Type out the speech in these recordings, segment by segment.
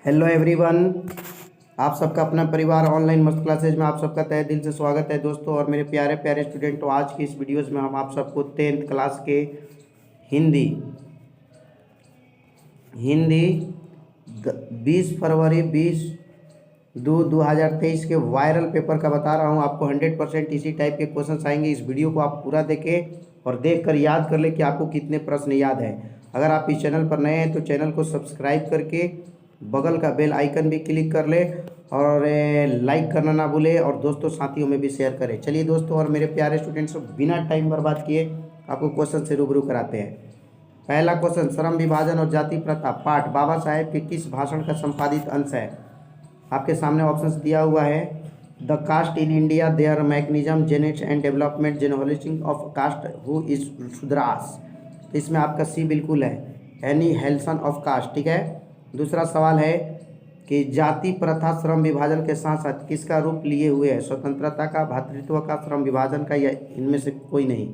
Hello everyone, आप सबका अपना परिवार ऑनलाइन मस्त क्लासेज में आप सबका तहे दिल से स्वागत है दोस्तों। और मेरे प्यारे प्यारे स्टूडेंट, तो आज की इस वीडियोज़ में हम आप सबको 10th क्लास के हिंदी हिंदी 20 फरवरी 2023 के वायरल पेपर का बता रहा हूं। आपको 100% इसी टाइप के क्वेश्चंस आएंगे। इस वीडियो को आप पूरा देखें और देखकर याद कर ले कि आपको कितने प्रश्न याद है। अगर आप इस चैनल पर नए हैं तो चैनल को सब्सक्राइब करके बगल का बेल आइकन भी क्लिक कर ले और लाइक करना ना भूले और दोस्तों साथियों में भी शेयर करें। चलिए दोस्तों और मेरे प्यारे स्टूडेंट्स, बिना टाइम बर्बाद किए आपको क्वेश्चन से रूबरू कराते हैं। पहला क्वेश्चन, श्रम विभाजन और जाति प्रथा पाठ बाबा साहेब के किस भाषण का संपादित अंश है? आपके सामने ऑप्शंस दिया हुआ है। The caste in India, their mechanism, genesis and development, जेनोलिसिंग of caste, who is Shudras. तो इसमें आपका सी बिल्कुल है, एनी हेल्सन ऑफ कास्ट। ठीक है। दूसरा सवाल है कि जाति प्रथा श्रम विभाजन के साथ साथ किसका रूप लिए हुए है? स्वतंत्रता का, भातृत्व का, श्रम विभाजन का, या इनमें से कोई नहीं?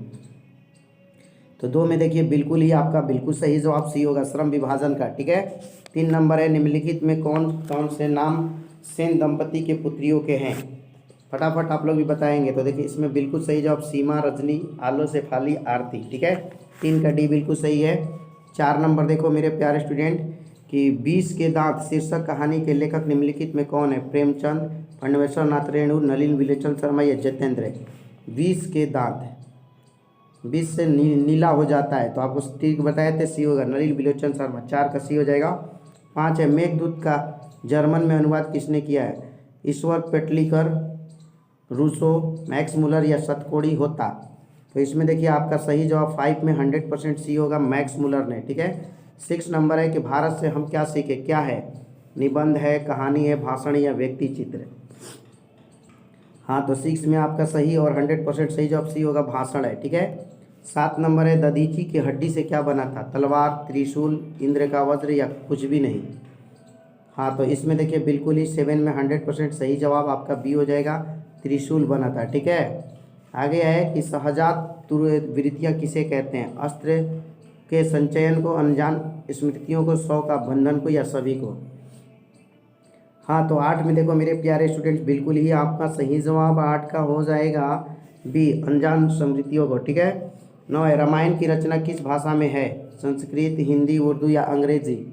तो दो में देखिए बिल्कुल ही आपका बिल्कुल सही जवाब सी होगा, श्रम विभाजन का। ठीक है। 3 नंबर है, निम्नलिखित में कौन कौन से नाम सेन दंपति के पुत्रियों के हैं? फटाफट आप लोग भी बताएंगे। तो देखिए इसमें बिल्कुल सही जवाब सीमा, रजनी, आलो, शेफाली, आरती। ठीक है। 3 का डी बिल्कुल सही है। 4 नंबर देखो मेरे प्यारे स्टूडेंट कि 20 के दांत शीर्षक कहानी के लेखक निम्नलिखित में कौन है? प्रेमचंद, फंडवेश्वर नाथ रेणु, नलिन विलोचन शर्मा या जितेंद्र। 20 के दांत 20 से नीला हो जाता है तो आपको ठीक बताए थे, सी होगा, नलिन विलोचन शर्मा। 4 का सी हो जाएगा। 5 है, मेघदूत का जर्मन में अनुवाद किसने किया है? ईश्वर पेटलीकर, रूसो, मैक्स मुलर या सतकोड़ी होता। तो इसमें देखिए आपका सही जवाब 5 में 100% सी होगा, मैक्स मुलर ने। ठीक है। 6 नंबर है कि भारत से हम क्या सीखे? क्या है? निबंध है, कहानी है, भाषण या व्यक्ति चित्र। हाँ, तो 6 में आपका सही और 100% सही जवाब सी होगा, भाषण है। ठीक है। 7 नंबर है, दधीची की हड्डी से क्या बना था? तलवार, त्रिशूल, इंद्र का वज्र या कुछ भी नहीं। हाँ, तो इसमें देखिए बिल्कुल ही 7 में 100% सही जवाब आपका बी हो जाएगा, त्रिशूल बना था। ठीक है। आगे है कि सहजात वृत्तियाँ किसे कहते हैं? अस्त्र के संचयन को, अनजान स्मृतियों को, 100 का बंधन को या सभी को। हाँ, तो 8 में देखो मेरे प्यारे स्टूडेंट्स बिल्कुल ही आपका सही जवाब 8 का हो जाएगा बी, अनजान स्मृतियों को। ठीक है। 9 है, रामायण की रचना किस भाषा में है? संस्कृत, हिंदी, उर्दू या अंग्रेजी।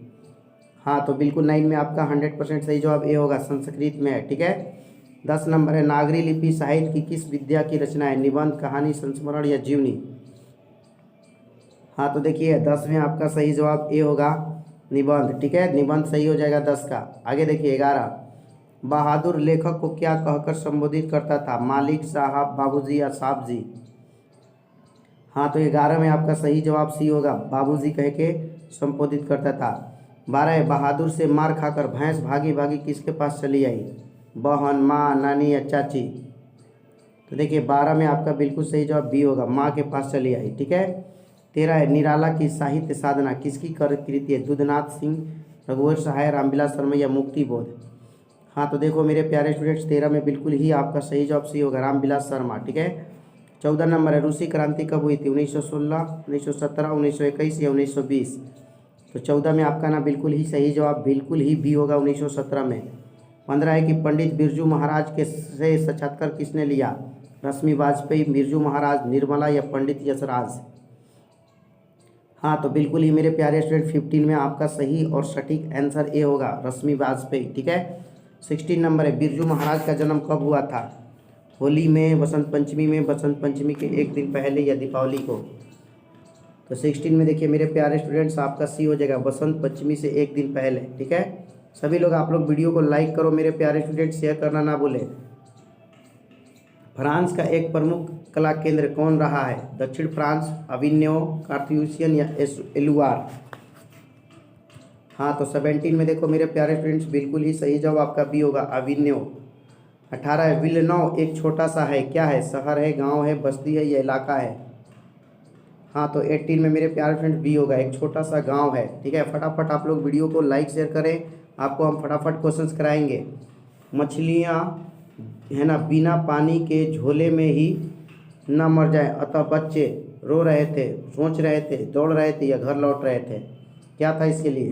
हाँ, तो बिल्कुल 9 में आपका 100% सही जवाब ए होगा, संस्कृत में है। ठीक है। 10 नंबर है, नागरी लिपि साहित्य की किस विद्या की रचना है? निबंध, कहानी, संस्मरण या जीवनी। हाँ, तो देखिए 10 में आपका सही जवाब ए होगा, निबंध। ठीक है। निबंध सही हो जाएगा 10 का। आगे देखिए 11, बहादुर लेखक को क्या कहकर संबोधित करता था? मालिक, साहब, बाबूजी या साहब जी। हाँ, तो 11 में आपका सही जवाब सी होगा, बाबूजी कह के संबोधित करता था। 12 है, बहादुर से मार खाकर भैंस भागी भागी किसके पास चली आई? बहन, माँ, नानी या चाची। तो देखिए 12 में आपका बिल्कुल सही जवाब बी होगा, माँ के पास चली आई। ठीक है। 13 है, निराला की साहित्य साधना किसकी कृति है? दूधनाथ सिंह, रघुवर सहाय, रामविलास शर्मा या मुक्ति बोध। हाँ, तो देखो मेरे प्यारे स्टूडेंट्स 13 में बिल्कुल ही आपका सही जवाब सी होगा, रामविलास शर्मा। ठीक है। 14 नंबर है, रूसी क्रांति कब हुई थी? 1916, 1917, 1921 या 1920। तो 14 में आपका ना बिल्कुल ही सही जवाब बिल्कुल ही बी होगा, 1917 में। 15 है कि पंडित बिरजू महाराज के से साक्षात्कार किसने लिया? रश्मि वाजपेयी, बिरजू महाराज, निर्मला या पंडित यशराज। हाँ, तो बिल्कुल ही मेरे प्यारे स्टूडेंट 15 में आपका सही और सटीक आंसर ए होगा, रश्मि वाजपेयी। ठीक है। 16 नंबर है, बिरजू महाराज का जन्म कब हुआ था? होली में, बसंत पंचमी में, बसंत पंचमी के एक दिन पहले या दीपावली को। तो 16 में देखिए मेरे प्यारे स्टूडेंट्स आपका सी हो जाएगा, बसंत पंचमी से एक दिन पहले। ठीक है। सभी लोग आप लोग वीडियो को लाइक करो मेरे प्यारे स्टूडेंट, शेयर करना ना भूलें। फ्रांस का एक प्रमुख कला केंद्र कौन रहा है? दक्षिण फ्रांस, अविन्यो, कार्थ्यूसियन या एलुआर। हाँ, तो 17 में देखो मेरे प्यारे स्टूडेंट्स बिल्कुल ही सही जवाब आपका बी होगा, अविन्यो। 18 है, विल्लेनौ एक छोटा सा है, क्या है? शहर है, गांव है, बस्ती है या इलाका है। हाँ, तो 18 में मेरे प्यारे फ्रेंड्स बी होगा, एक छोटा सा गांव है। ठीक है। फटाफट आप लोग वीडियो को लाइक शेयर करें, आपको हम फटाफट क्वेश्चंस कराएंगे। मछलियाँ है ना बिना पानी के झोले में ही न मर जाए, अतः बच्चे रो रहे थे, सोच रहे थे, दौड़ रहे थे या घर लौट रहे थे। क्या था इसके लिए?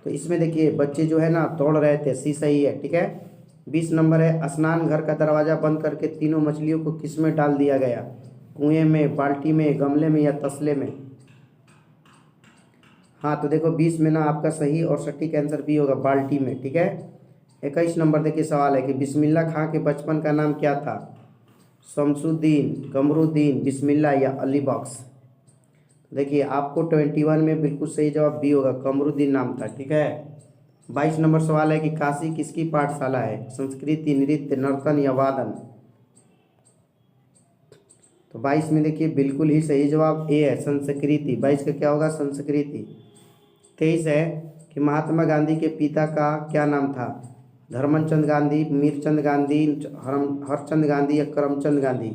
तो इसमें देखिए बच्चे जो है ना तोड़ रहे थे, सी सही है, ठीक है। 20 नंबर है, स्नान घर का दरवाज़ा बंद करके तीनों मछलियों को किस में डाल दिया गया? कुएं में, बाल्टी में, गमले में या तसले में? हाँ तो देखो 20 में ना आपका सही और सटीक आंसर भी होगा बाल्टी में, ठीक है। 21 नंबर देखिए सवाल है कि बिस्मिल्लाह खां के बचपन का नाम क्या था? शमसुद्दीन, कमरुद्दीन, बिस्मिल्लाह या अली बख्श? देखिए आपको 21 में बिल्कुल सही जवाब बी होगा, कमरुद्दीन नाम था, ठीक है। 22 नंबर सवाल है कि काशी किसकी पाठशाला है? संस्कृति, नृत्य, नर्तन या वादन? तो 22 में देखिए बिल्कुल ही सही जवाब ए है, संस्कृति। 22 का क्या होगा? संस्कृति। 23 है कि महात्मा गांधी के पिता का क्या नाम था? धर्मचंद गांधी, मीरचंद गांधी, हरचंद गांधी या करमचंद गांधी?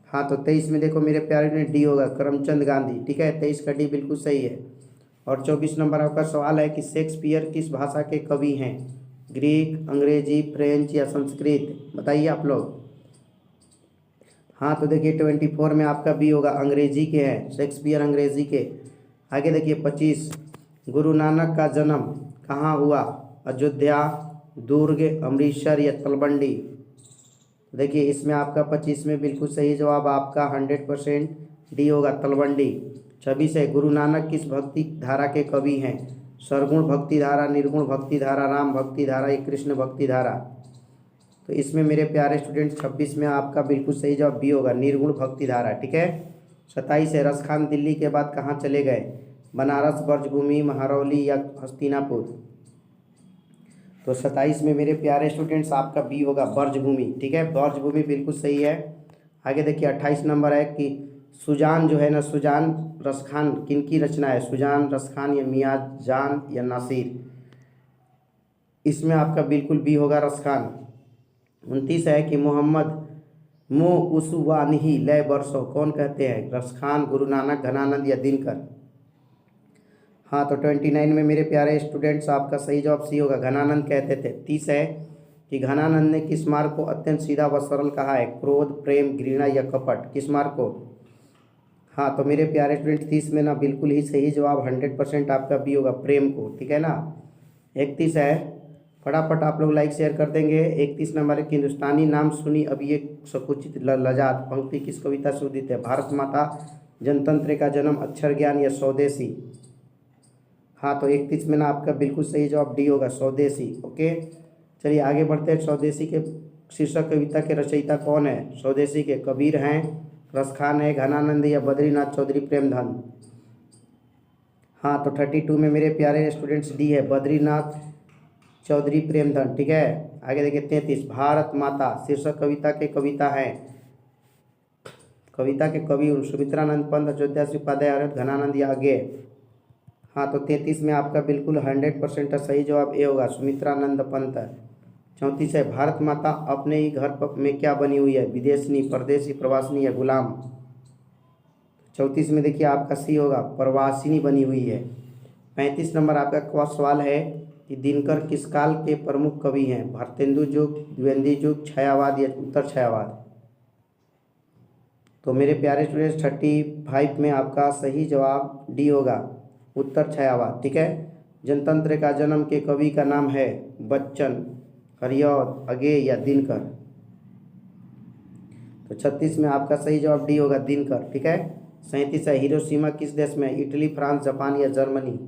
हाँ तो 23 में देखो मेरे प्यारे ने डी होगा, करमचंद गांधी, ठीक है। 23 का डी बिल्कुल सही है। और 24 नंबर आपका सवाल है कि शेक्सपियर किस भाषा के कवि हैं? ग्रीक, अंग्रेजी, फ्रेंच या संस्कृत? बताइए आप लोग। हाँ तो देखिए 24 में आपका बी होगा, अंग्रेजी के हैं, शेक्सपियर अंग्रेजी के। आगे देखिए 25, गुरु नानक का जन्म कहाँ हुआ? अयोध्या, दुर्ग, अमृतसर या तलवंडी? देखिए इसमें आपका 25 में बिल्कुल सही जवाब आपका 100% डी होगा, तलवंडी। 26 है, गुरु नानक किस भक्ति धारा के कवि हैं? सरगुण भक्ति धारा, निर्गुण भक्ति धारा, राम भक्ति धारा या कृष्ण भक्ति धारा? तो इसमें मेरे प्यारे स्टूडेंट 26 में आपका बिल्कुल सही जवाब बी होगा, निर्गुण भक्ति धारा, ठीक है। 27 है, रसखान दिल्ली के बाद कहाँ चले गए? बनारस, ब्रजभूमि, महरौली या हस्तिनापुर? तो 27 में मेरे प्यारे स्टूडेंट्स आपका बी होगा, ब्रजभूमि, ठीक है। ब्रजभूमि बिल्कुल सही है। आगे देखिए 28 नंबर है कि सुजान जो है ना, सुजान रसखान किनकी रचना है? सुजान रसखान या मियाँ जान या नासिर? इसमें आपका बिल्कुल बी होगा, रसखान। 29 है कि मोहम्मद मो उसवानही लय बरसो कौन कहते हैं? रसखान, गुरु नानक, घनानंद या दिनकर? हाँ तो 29 में मेरे प्यारे स्टूडेंट्स आपका सही जवाब सी होगा, घनानंद कहते थे। 30 है कि घनानंद ने किस मार्ग को अत्यंत सीधा व सरल कहा है? क्रोध, प्रेम, घृणा या कपट? किस मार्ग को? हाँ तो मेरे प्यारे स्टूडेंट 30 में ना बिल्कुल ही सही जवाब 100% आपका बी होगा, प्रेम को, ठीक है ना। 31 है, फटाफट आप लोग लाइक शेयर कर देंगे। 31 नंबर है कि हिंदुस्तानी नाम सुनी अब ये सकुचित लजात पंक्ति किस कविता से उदित है? भारत माता, जनतंत्र का जन्म, अक्षर ज्ञान या स्वदेशी? हाँ तो 31 में ना आपका बिल्कुल सही जवाब डी होगा, स्वदेशी, ओके। चलिए आगे बढ़ते हैं। स्वदेशी के शीर्षक कविता के रचयिता कौन है? स्वदेशी के कबीर हैं, रसखान है, घनानंद या बद्रीनाथ चौधरी प्रेमधन? हाँ तो 32 में मेरे प्यारे स्टूडेंट्स डी है, बद्रीनाथ चौधरी प्रेमधन, ठीक है। आगे देखिए 33, भारत माता शीर्षक कविता के कविता हैं, कविता के कवि सुमित्रानंद पंत, अयोध्या श्री उपाध्याय, घनानंद या आगे? हाँ तो 33 में आपका बिल्कुल 100% सही जवाब ए होगा, सुमित्रानंद पंत। 34 है, भारत माता अपने ही घर में क्या बनी हुई है? विदेशनी, परदेशी, प्रवासिनी या गुलाम? 34 में देखिए आपका सी होगा, प्रवासिनी बनी हुई है। 35 नंबर आपका सवाल है कि दिनकर किस काल के प्रमुख कवि हैं? भारतेंदु युग, द्विवेदी युग, छायावाद या उत्तर छायावाद? तो मेरे प्यारे स्टूडेंट्स 35 में आपका सही जवाब डी होगा, उत्तर छायावाद, ठीक है। जनतंत्र का जन्म के कवि का नाम है बच्चन, हरिऔध, अगे या दिनकर? तो 36 में आपका सही जवाब डी होगा, दिनकर, ठीक है। 37 है, हिरोशिमा किस देश में? इटली, फ्रांस, जापान या जर्मनी?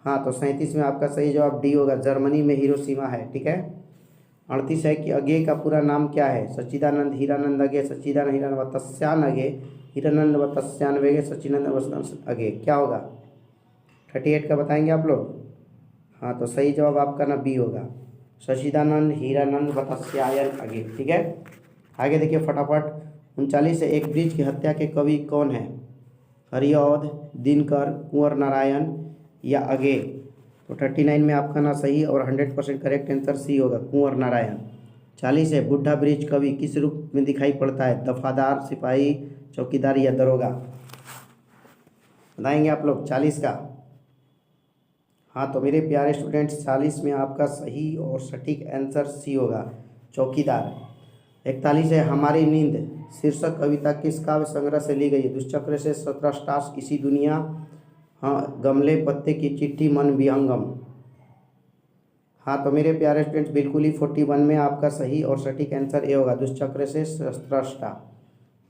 हाँ तो 37 में आपका सही जवाब डी होगा, जर्मनी में हिरोशिमा है, ठीक है। 38 है कि अगे का पूरा नाम क्या है? सच्चिदानंद हीरानंद अगे, सच्चिदानंद हीरानंद वत्स्यान अगे, हीरानंद वत्स्यान अगे, सच्चिदानंद वत्स्यान अगे? क्या होगा? 38 का बताएंगे आप लोग? हाँ तो सही जवाब आपका ना बी होगा, सच्चिदानंद हीरानंद वत्स्यायन अगे, ठीक है। आगे देखिए फटाफट। 39 है, एक ब्रिज की हत्या के कवि कौन है? हरिऔध, दिनकर, कुंवर नारायण या अगे? तो 39 में आपका ना सही और 100% करेक्ट आंसर सी होगा, कुंवर नारायण। 40 है, बुढ़ा ब्रिज कवि किस रूप में दिखाई पड़ता है? दफादार, सिपाही, चौकीदार या दरोगा? बताएंगे आप लोग 40 का? हाँ तो मेरे प्यारे स्टूडेंट्स 40 में आपका सही और सटीक आंसर सी होगा, चौकीदार। 41 है, हमारी नींद शीर्षक कविता किस काव्य संग्रह से ली गई है? दुष्चक्र से, सत्रष्टास, इसी दुनिया, हाँ, गमले पत्ते की चिट्ठी मन विहंगम। हाँ, तो मेरे प्यारे स्टूडेंट्स बिल्कुल ही 41 में आपका सही और सटीक आंसर ए होगा, दुष्चक्र से स्रष्टा।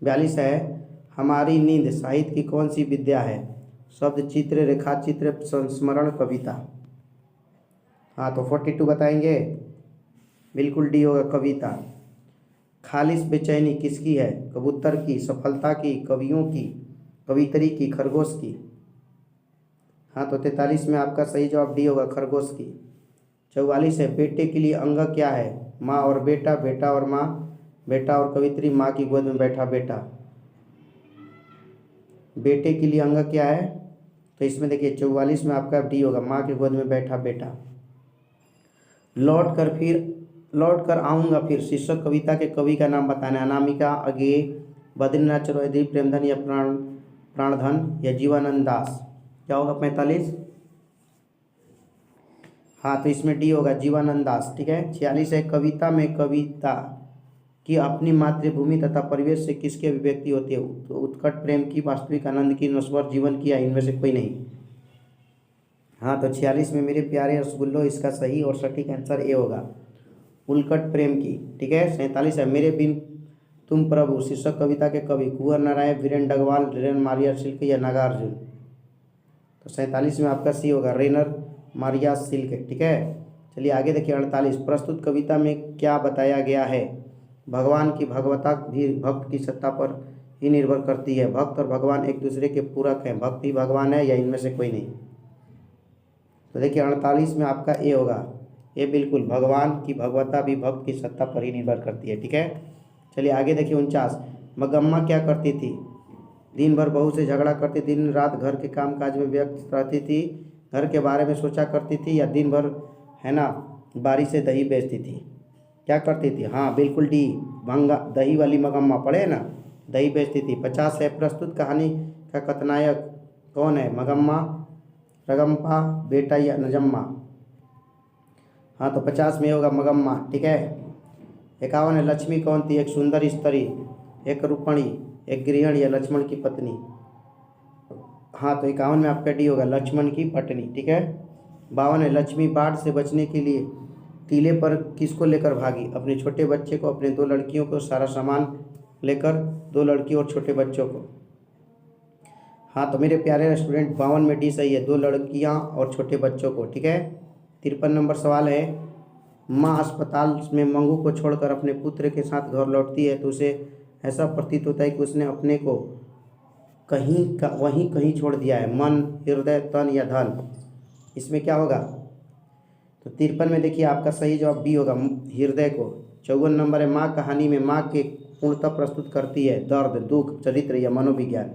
42 है, हमारी नींद साहित्य की कौन सी विद्या है? शब्द चित्र, रेखा चित्र, संस्मरण, कविता। हाँ, तो 42 बताएंगे, बिल्कुल डी होगा, कविता। खालिश बेचैनी किसकी है? कबूतर की, सफलता की, कवियों की, कवितरी की, खरगोश की। हाँ, तो 43 में आपका सही जवाब डी होगा, खरगोश की। 44 है, बेटे के लिए अंग क्या है? माँ और बेटा, बेटा और माँ, बेटा और कवित्री, माँ की गोद में बैठा बेटा। बेटे के लिए अंग क्या है? तो इसमें देखिए 44 में आपका डी होगा, माँ की गोद में बैठा बेटा। लौट कर आऊँगा फिर शीर्षक कविता के कवि का नाम बताना है। अनामिका, अगे, बद्रीनाथ चौधरी, प्रेमधन या प्राणधन या जीवानंद दास। क्या होगा 45? हाँ, तो इसमें डी होगा, जीवानंद दास। ठीक है। 46 है, कविता में कविता की अपनी मातृभूमि तथा परिवेश से किसकी अभिव्यक्ति होती है? तो उत्कट प्रेम की, वास्तविक आनंद की, नश्वर जीवन की, या इनमें से कोई नहीं। हाँ, तो 46 में मेरे प्यारे रसगुल्लो इसका सही और सटीक आंसर ए होगा, उल्कट प्रेम की। ठीक है। 47 है, मेरे बिन तुम प्रभु शीर्षक कविता के कवि कुंवर नारायण, वीरेन डगवाल, रेन मारिया सिल्क या नागार्जुन। तो 47 में आपका सी होगा, रेनर मारिया सिल्क। ठीक है। चलिए आगे देखिए 48, प्रस्तुत कविता में क्या बताया गया है? भगवान की भगवता भी भक्त की सत्ता पर ही निर्भर करती है। भक्त और भगवान एक दूसरे के पूरक हैं। भक्त ही भगवान है, या इनमें से कोई नहीं। तो देखिए 48 में आपका ए होगा, ये बिल्कुल, भगवान की भगवता भी भक्त की सत्ता पर ही निर्भर करती है। ठीक है। चलिए आगे देखिए 49, मगम्मा क्या करती थी? दिन भर बहू से झगड़ा करती, दिन रात घर के कामकाज में व्यस्त रहती थी, घर के बारे में सोचा करती थी, या दिन भर है ना बारी से दही बेचती थी? क्या करती थी? हाँ, बिल्कुल डी, भंगा दही वाली मगम्मा, पढ़े ना, दही बेचती थी। 50 है, प्रस्तुत कहानी का कथनायक कौन है? मगम्मा, रगम्पा, बेटा या नजम्मा? हाँ, तो 50 में होगा मगम्मा। ठीक है। 51 है, लक्ष्मी कौन थी? एक सुंदर स्त्री, एक रूपणी, एक गृहिणी या लक्ष्मण की पत्नी? हाँ, तो 51 में आपका डी होगा, लक्ष्मण की पत्नी। ठीक है। 52 है, लक्ष्मी बाढ़ से बचने के लिए टीले पर किसको लेकर भागी? अपने छोटे बच्चे को, अपने 2 लड़कियों को, सारा सामान लेकर, 2 लड़कियों और छोटे बच्चों को। हाँ, तो मेरे प्यारे स्टूडेंट 52 में डी सही है, 2 लड़कियां और छोटे बच्चों को। ठीक है। 53 नंबर सवाल है, माँ अस्पताल में मंगू को छोड़कर अपने पुत्र के साथ घर लौटती है तो उसे ऐसा प्रतीत होता है कि उसने अपने को वहीं कहीं छोड़ दिया है। मन, हृदय, तन या धन? इसमें क्या होगा? तो 53 में देखिए आपका सही जवाब बी होगा, हृदय को। 54 नंबर है, माँ कहानी में माँ के पूर्णतः प्रस्तुत करती है दर्द, दुख, चरित्र या मनोविज्ञान?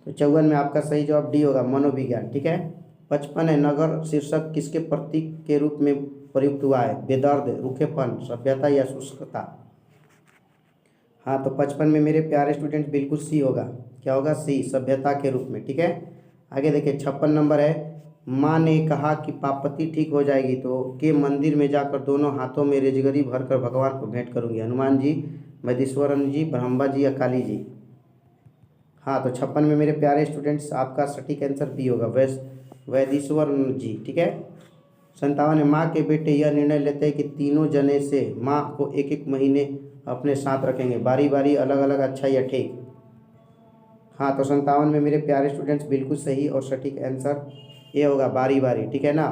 तो 54 में आपका सही जवाब डी होगा, मनोविज्ञान। ठीक है। 55 है, नगर शीर्षक किसके प्रतीक के रूप में प्रयुक्त हुआ है? बेदर्द, रूखेपन, सभ्यता या शुष्कता? हाँ, तो 55 में मेरे प्यारे स्टूडेंट बिल्कुल सी होगा। क्या होगा? सी, सभ्यता के रूप में। ठीक है। आगे देखिए 56 नंबर है, माँ ने कहा कि पापति ठीक हो जाएगी तो के मंदिर में जाकर दोनों हाथों में रेजगरी भरकर भगवान को भेंट करूंगी। हनुमान जी, महेश्वरन जी, ब्रह्मा जी या काली जी? हाँ, तो 56 में मेरे प्यारे स्टूडेंट्स आपका सटीक आंसर बी होगा, वैदेश्वर जी। ठीक है। 57 है, माँ के बेटे यह निर्णय लेते हैं कि तीनों जने से माँ को 1-1 महीने अपने साथ रखेंगे, बारी बारी, अलग अलग, अच्छा या ठीक? हाँ, तो 57 में मेरे प्यारे स्टूडेंट्स बिल्कुल सही और सटीक आंसर ये होगा, बारी बारी। ठीक है ना।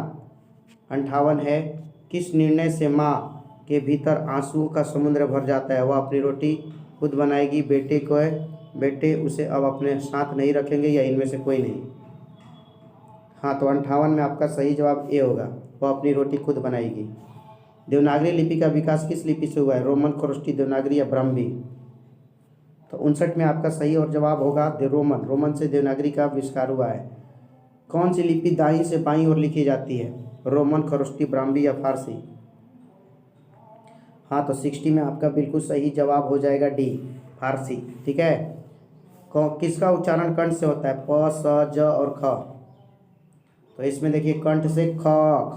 58 है, किस निर्णय से माँ के भीतर आंसुओं का समुद्र भर जाता है? वह अपनी रोटी खुद बनाएगी, बेटे उसे अब अपने साथ नहीं रखेंगे, या इनमें से कोई नहीं? हाँ, तो 58 में आपका सही जवाब ए होगा, वह अपनी रोटी खुद बनाएगी। देवनागरी लिपि का विकास किस लिपि से हुआ है? रोमन, खरोष्टी, देवनागरी या ब्राह्मी? तो 59 में आपका सही और जवाब होगा रोमन से देवनागरी का आविष्कार हुआ है। कौन सी लिपि दाईं से बाईं ओर लिखी जाती है? रोमन, खरोष्टी, ब्राह्मी या फारसी? हाँ, तो 60 में आपका बिल्कुल सही जवाब हो जाएगा डी, फारसी। ठीक है। किसका उच्चारण कंठ से होता है? प, स, ज और ख? तो इसमें देखिए कंठ से ख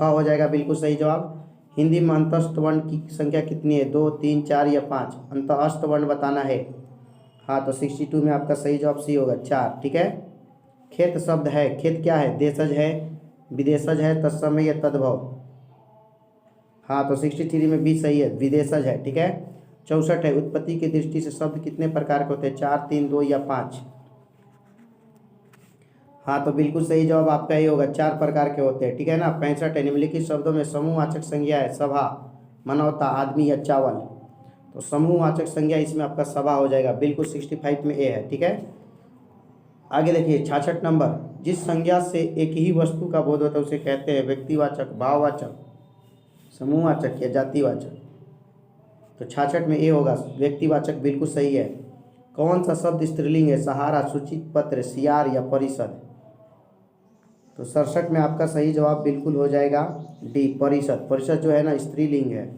हो जाएगा, बिल्कुल सही जवाब। हिंदी में अंतस्थ वर्ण की संख्या कितनी है? 2, 3, 4 या 5? अंतस्थ वर्ण बताना है। हाँ, तो 62 में आपका सही जवाब सी होगा, 4। ठीक है। खेत शब्द है, खेत क्या है? देशज है, विदेशज है, तत्समय या तद्भव। हाँ तो 63 में बी सही है, विदेशज है। ठीक है। 64 है, उत्पत्ति की दृष्टि से शब्द कितने प्रकार के होते हैं? 4, 3, 2 या 5। हाँ तो बिल्कुल सही जवाब आपका ये होगा, 4 प्रकार के होते हैं। ठीक है ना। 65 है, निम्नलिखित शब्दों में समूहवाचक संज्ञा है सभा, मनौता, आदमी या चावल। तो समूहवाचक संज्ञा इसमें आपका सभा हो जाएगा, बिल्कुल 65 में ए है। ठीक है। आगे देखिए 66 नंबर, जिस संज्ञा से एक ही वस्तु का बोध होता है उसे कहते हैं व्यक्तिवाचक, भाववाचक, समूहवाचक या जातिवाचक। तो 66 में ए होगा, व्यक्तिवाचक बिल्कुल सही है। कौन सा शब्द स्त्रीलिंग है? सहारा, सूचित पत्र, सियार या परिषद। तो 67 में आपका सही जवाब बिल्कुल हो जाएगा डी, परिषद। परिषद जो है ना स्त्रीलिंग है।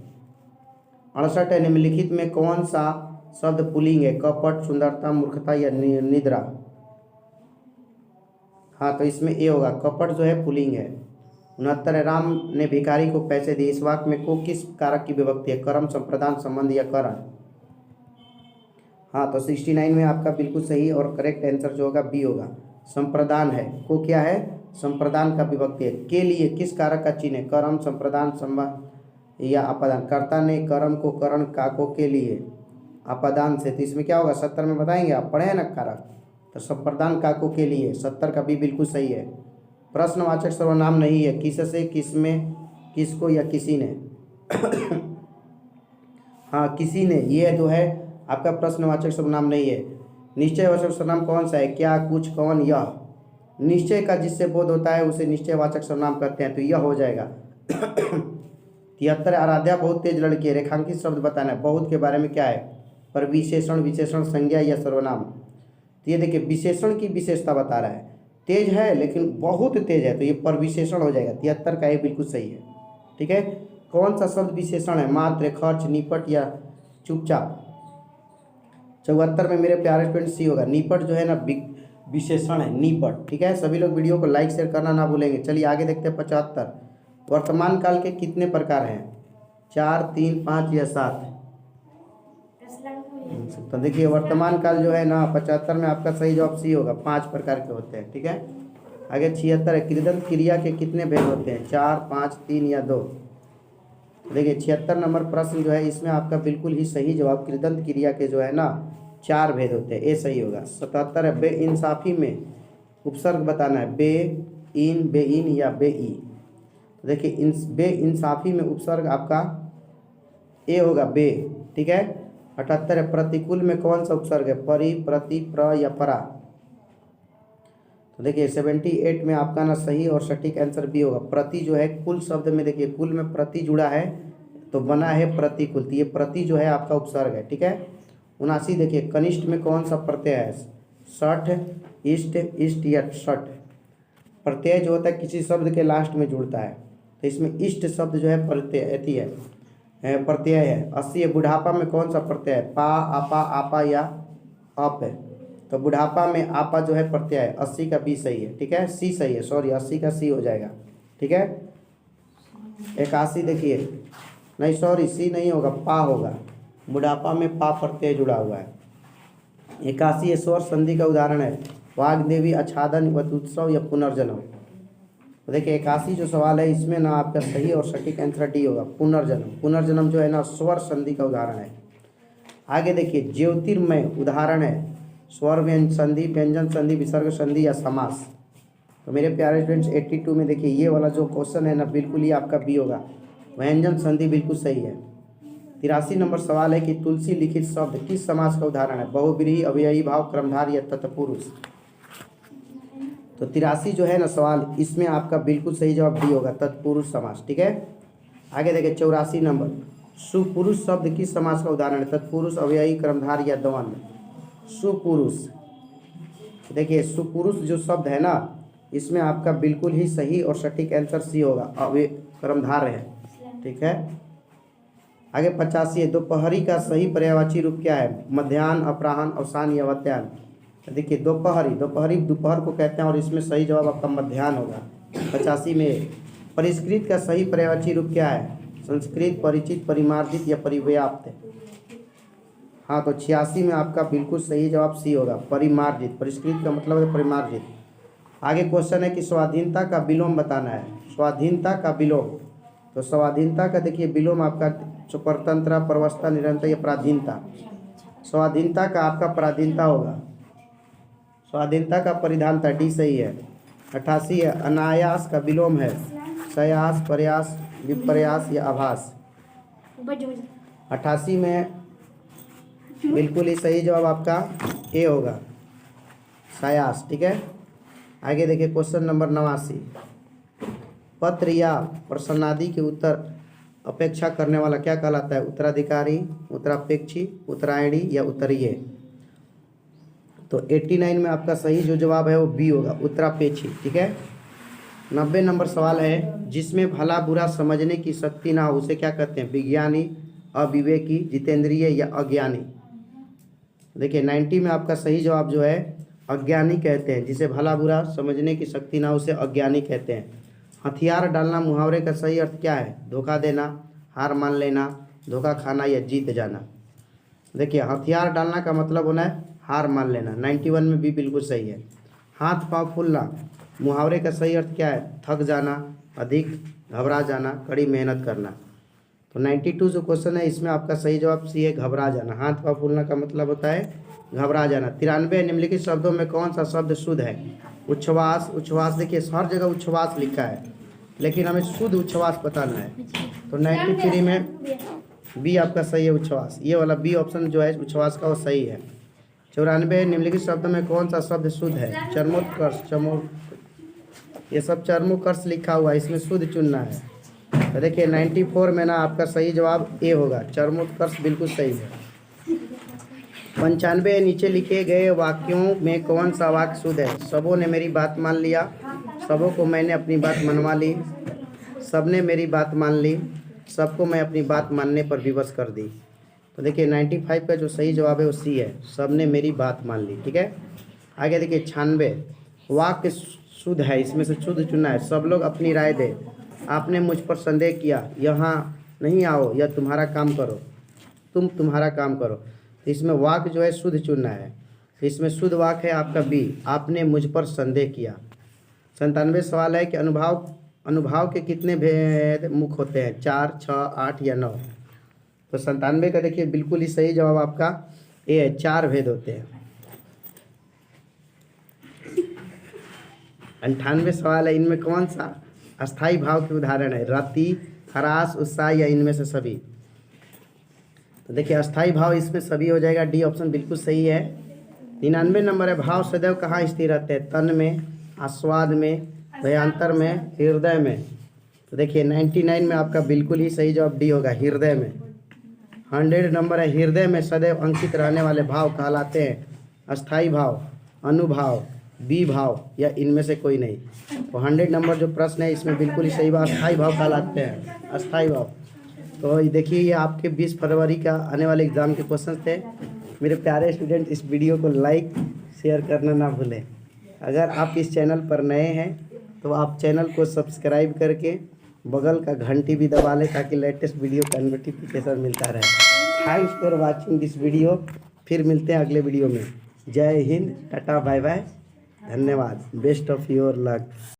68 है, निम्नलिखित में कौन सा शब्द पुल्लिंग है? कपट, सुंदरता, मूर्खता या निद्रा। हाँ तो इसमें ए होगा, कपट जो है पुल्लिंग है। 69 है, राम ने भिखारी को पैसे दिए। इस वाक्य में को किस कारक की विभक्ति है? कर्म, संप्रदान, संबंध या करण। हाँ तो 69 में आपका बिल्कुल सही और करेक्ट आंसर जो होगा बी होगा, संप्रदान है। को क्या है? संप्रदान का विभक्ति है। के लिए किस कारक का चिन्ह है? कर्म, संप्रदान, संबंध या अपादान। कर्ता ने कर्म को करण, काको के लिए अपादान से। तो इसमें क्या होगा? 70 में बताएंगे, आप पढ़े हैं ना कारक। तो संप्रदान काको के लिए, 70 का बी बिल्कुल सही है। प्रश्नवाचक सर्वनाम नहीं है, किससे, किसमें, किसको या किसी ने। हाँ किसी ने, ये जो है आपका प्रश्नवाचक सर्वनाम नहीं है। निश्चयवाचक सर्वनाम कौन सा है? क्या, कुछ, कौन, यह। निश्चय का जिससे बोध होता है उसे निश्चयवाचक सर्वनाम कहते हैं, तो यह हो जाएगा। 73, आराध्या बहुत तेज लड़की है। रेखांकित शब्द बताना है। बहुत के बारे में क्या है? पर विशेषण, विशेषण, संज्ञा या सर्वनाम। तो ये देखिए विशेषण की विशेषता बता रहा है, तेज है लेकिन बहुत तेज है, तो ये पर विशेषण हो जाएगा। 73 का ये बिल्कुल सही है। ठीक है। कौन सा शब्द विशेषण है? मात्र, खर्च, निपट या चुपचाप। 74 में मेरे प्यारे स्टूडेंट सी होगा, निपट जो है ना विशेषण है, निपट। ठीक है। सभी लोग वीडियो को लाइक शेयर करना ना भूलेंगे। चलिए आगे देखते हैं 75, वर्तमान काल के कितने प्रकार हैं? 4, 3, 5 या 7। तो देखिए वर्तमान काल जो है ना 75 में आपका सही जवाब सी होगा, 5 प्रकार के होते हैं। ठीक है। आगे 76 है, कृदंत क्रिया के कितने भेद होते हैं? 4, 5, 3 या 2। देखिए 76 नंबर प्रश्न जो है इसमें आपका बिल्कुल ही सही जवाब, कृदंत क्रिया के जो है ना 4 भेद होते हैं, ये सही होगा। 77 है, बेइंसाफी में उपसर्ग बताना है। बे इन, बे इन या बे ई। देखिए बेइंसाफी में उपसर्ग आपका ए होगा, बे। ठीक है। 78 है, प्रतिकूल में कौन सा उपसर्ग है? परि, प्रति, प्र या परा। तो देखिए 78 में आपका ना सही और सटीक आंसर भी होगा, प्रति जो है कुल शब्द में। देखिए कुल में प्रति जुड़ा है तो बना है प्रतिकूल, तो ये प्रति जो है आपका उपसर्ग है। ठीक है। 79 देखिए कनिष्ठ में कौन सा प्रत्यय है? सठ, इष्ट, इष्ट या सठ। प्रत्यय जो होता है किसी शब्द के लास्ट में जुड़ता है, तो इसमें इष्ट शब्द जो है प्रत्यय है। 80 है, बुढ़ापा में कौन सा प्रत्यय है? पा, आपा, आपा या अप है। तो बुढ़ापा में आपा जो है प्रत्यय है। 80 का बी सही है। ठीक है। सी सही है, सॉरी 80 का सी हो जाएगा। ठीक है। 81 देखिए, नहीं सॉरी सी नहीं होगा, पा होगा। बुढ़ापा में पा प्रत्यय जुड़ा हुआ है। 81 है, स्वर संधि का उदाहरण है। वाग्देवी, आच्छादन, वतुत्सव या पुनर्जन्म। तो देखिए 81 जो सवाल है इसमें ना आपका सही और सटीक आंसर डी होगा, पुनर्जन्म। पुनर्जन्म जो है ना स्वर संधि का उदाहरण है। आगे देखिए ज्योतिर्मय उदाहरण है, स्वर संधि, व्यंजन संधि, विसर्ग संधि या समास। तो मेरे प्यारे स्टूडेंट्स 82 में देखिए ये वाला जो क्वेश्चन है ना बिल्कुल ही आपका बी होगा, व्यंजन संधि बिल्कुल सही है। 83 नंबर सवाल है कि तुलसी लिखित शब्द किस समास का उदाहरण है? बहुव्रीहि, अव्ययी भाव, क्रमधार या तत्पुरुष। तो 83 जो है ना सवाल इसमें आपका बिल्कुल सही जवाब डी होगा, तत्पुरुष समास। ठीक है। आगे देखिए 84 नंबर, सुपुरुष शब्द किस समास का उदाहरण है? तत्पुरुष, अव्ययी, क्रमधार या द्वंद्व। सुपुरुष, देखिए सुपुरुष जो शब्द है ना इसमें आपका बिल्कुल ही सही और सटीक आंसर सी होगा, अव्यय क्रमधार है। ठीक है। आगे 85 है, दोपहरी का सही पर्यायवाची रूप क्या है? मध्याह्न, अपराह्न, अवसान या मध्याह्न। देखिए दोपहरी, दोपहरी दोपहर को कहते हैं और इसमें सही जवाब आपका मध्याह्न होगा। 85 में परिष्कृत का सही पर्यायवाची रूप क्या है? संस्कृत, परिचित, परिमार्जित या परिव्याप्त। हाँ तो 86 में आपका बिल्कुल सही जवाब सी होगा, परिमार्जित। परिष्कृत का मतलब है परिमार्जित। आगे क्वेश्चन है कि स्वाधीनता का विलोम बताना है। स्वाधीनता का विलोम, तो स्वाधीनता का देखिए विलोम आपका परतंत्र, प्रवस्था, निरंतर या पराधीनता। स्वाधीनता का आपका पराधीनता होगा। स्वाधीनता का परिधानता डी सही है। 88 है अनायास का विलोम है सयास, प्रयास, विप्रयास या आभास। 88 में बिल्कुल ही सही जवाब आपका ए होगा, सायास। ठीक है, आगे देखिए क्वेश्चन नंबर 89। पत्र या प्रश्नादि के उत्तर अपेक्षा करने वाला क्या कहलाता है? उत्तराधिकारी, उत्तरापेक्षी, उत्तरायणी या उत्तरीय। तो 89 में आपका सही जो जवाब है वो बी होगा, उत्तरापेक्षी। ठीक है, 90 नंबर सवाल है जिसमें भला बुरा समझने की शक्ति ना हो उसे क्या कहते हैं? विज्ञानी, अविवेकी, जितेंद्रिय या अज्ञानी। देखिए 90 में आपका सही जवाब जो है अज्ञानी कहते हैं। जिसे भला बुरा समझने की शक्ति ना हो उसे अज्ञानी कहते हैं। हथियार डालना मुहावरे का सही अर्थ क्या है? धोखा देना, हार मान लेना, धोखा खाना या जीत जाना। देखिए हथियार डालना का मतलब होना है हार मान लेना। 91 में भी बिल्कुल सही है। हाथ पाँव फूलना मुहावरे का सही अर्थ क्या है? थक जाना, अधिक घबरा जाना, कड़ी मेहनत करना। तो 92 जो क्वेश्चन है इसमें आपका सही जवाब सी है, घबरा जाना। हाथ पाँव फूलना का मतलब होता है घबरा जाना। 93 निम्नलिखित शब्दों में कौन सा शब्द शुद्ध है? उच्छ्वास। उच्छ्वास देखिए हर जगह उच्छ्वास लिखा है लेकिन हमें शुद्ध उच्छ्वास बताना है। तो 93 में बी आपका सही है, उच्छ्वास। ये वाला बी ऑप्शन जो है उच्छ्वास का वो सही है। 94 निम्नलिखित शब्दों में कौन सा शब्द शुद्ध है? चर्मोत्कर्ष, ये सब चर्मोत्कर्ष लिखा हुआ है, इसमें शुद्ध चुनना है। तो देखिए 94 में ना आपका सही जवाब ए होगा, चर्मोत्कर्ष बिल्कुल सही है। 95 नीचे लिखे गए वाक्यों में कौन सा वाक्य शुद्ध है? सबों ने मेरी बात मान लिया, सबों को मैंने अपनी बात मनवा ली, सबने मेरी बात मान ली, सबको मैं अपनी बात मानने पर विवश कर दी। तो देखिए 95 का जो सही जवाब है वो सी है, सबने मेरी बात मान ली। ठीक है, आगे देखिए 96 वाक्य शुद्ध है, इसमें से शुद्ध चुनना है। सब लोग अपनी राय दे, आपने मुझ पर संदेह किया, यहाँ नहीं आओ या तुम्हारा काम करो, तुम तुम्हारा काम करो। तो इसमें वाक्य जो है शुद्ध चुनना है। तो इसमें शुद्ध वाक्य है आपका बी, आपने मुझ पर संदेह किया। 97 सवाल है कि अनुभाव के कितने भेद मुख होते हैं? 4, 6, 8 या 9। तो 97 का देखिए बिल्कुल ही सही जवाब आपका ए है, 4 भेद होते हैं। 98 सवाल है इनमें कौन सा अस्थाई भाव के उदाहरण है? रति, खराश, उत्साह या इनमें से सभी। तो देखिए अस्थाई भाव इसमें सभी हो जाएगा, डी ऑप्शन बिल्कुल सही है। 99 नंबर है भाव सदैव कहाँ स्थिर रहते हैं? तन में, आस्वाद में, भयांतर में, हृदय में। तो देखिए 99 में आपका बिल्कुल ही सही जवाब डी होगा, हृदय में। 100 नंबर है हृदय में सदैव अंकित रहने वाले भाव कहलाते हैं अस्थाई भाव, अनुभाव, बी भाव या इनमें से कोई नहीं। तो 100 नंबर जो प्रश्न है इसमें बिल्कुल ही सही बात अस्थाई भाव कहलाते हैं, अस्थाई भाव। तो देखिए ये आपके 20 फरवरी का आने वाले एग्ज़ाम के क्वेश्चन थे। मेरे प्यारे स्टूडेंट इस वीडियो को लाइक शेयर करना ना भूलें। अगर आप इस चैनल पर नए हैं तो आप चैनल को सब्सक्राइब करके बगल का घंटी भी दबा लें ताकि लेटेस्ट वीडियो का नोटिफिकेशन मिलता रहे। Thanks for watching this video. फिर मिलते हैं अगले वीडियो में। जय हिंद, टाटा, बाय बाय, धन्यवाद, बेस्ट ऑफ योर लक।